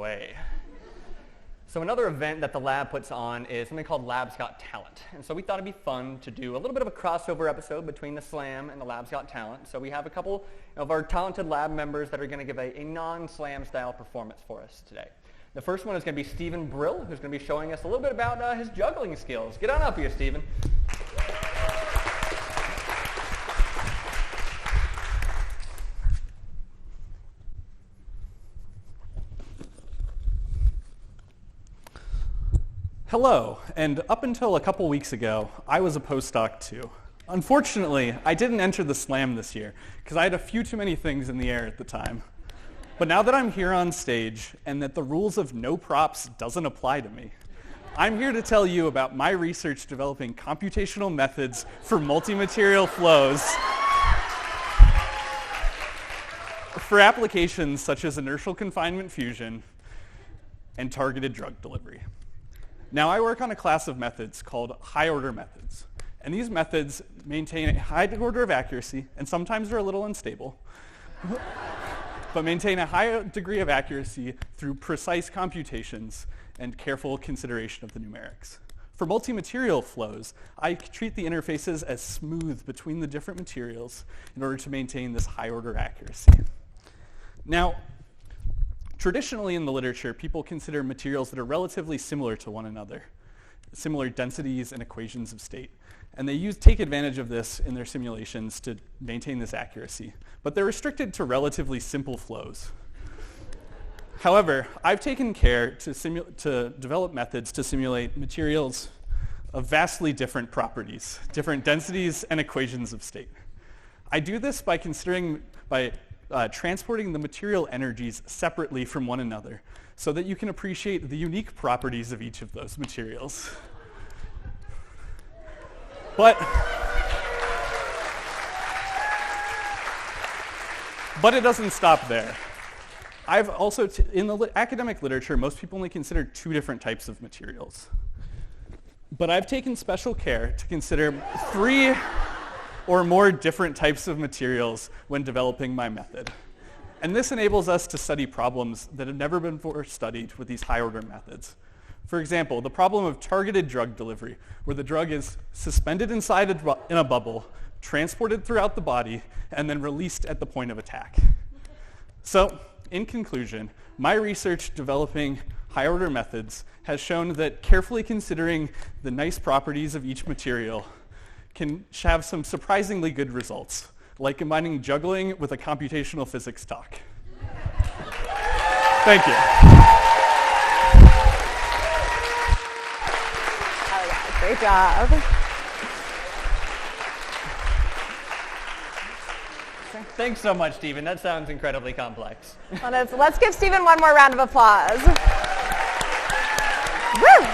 away. So another event that the lab puts on is something called Lab's Got Talent. And so we thought it'd be fun to do a little bit of a crossover episode between the Slam and the Lab's Got Talent. So we have a couple of our talented lab members that are going to give a non-Slam style performance for us today. The first one is going to be Stephen Brill, who's going to be showing us a little bit about his juggling skills. Get on up here, Stephen. Hello, and up until a couple weeks ago, I was a postdoc too. Unfortunately, I didn't enter the Slam this year because I had a few too many things in the air at the time. But now that I'm here on stage and that the rules of no props doesn't apply to me, I'm here to tell you about my research developing computational methods for multi-material flows for applications such as inertial confinement fusion and targeted drug delivery. Now, I work on a class of methods called high-order methods. And these methods maintain a high order of accuracy, and sometimes they're a little unstable, but maintain a high degree of accuracy through precise computations and careful consideration of the numerics. For multi-material flows, I treat the interfaces as smooth between the different materials in order to maintain this high-order accuracy. Now, traditionally in the literature, people consider materials that are relatively similar to one another, similar densities and equations of state. And they take advantage of this in their simulations to maintain this accuracy. But they're restricted to relatively simple flows. However, I've taken care to develop methods to simulate materials of vastly different properties, different densities and equations of state. I do this by transporting the material energies separately from one another so that you can appreciate the unique properties of each of those materials. But it doesn't stop there. I've also, in the academic literature, most people only consider two different types of materials. But I've taken special care to consider 3 or more different types of materials when developing my method. And this enables us to study problems that have never been before studied with these high-order methods. For example, the problem of targeted drug delivery, where the drug is suspended inside in a bubble, transported throughout the body, and then released at the point of attack. So, in conclusion, my research developing high-order methods has shown that carefully considering the nice properties of each material can have some surprisingly good results, like combining juggling with a computational physics talk. Thank you. Oh yeah, great job. Thanks so much, Stephen. That sounds incredibly complex. Well, let's give Stephen one more round of applause. Woo!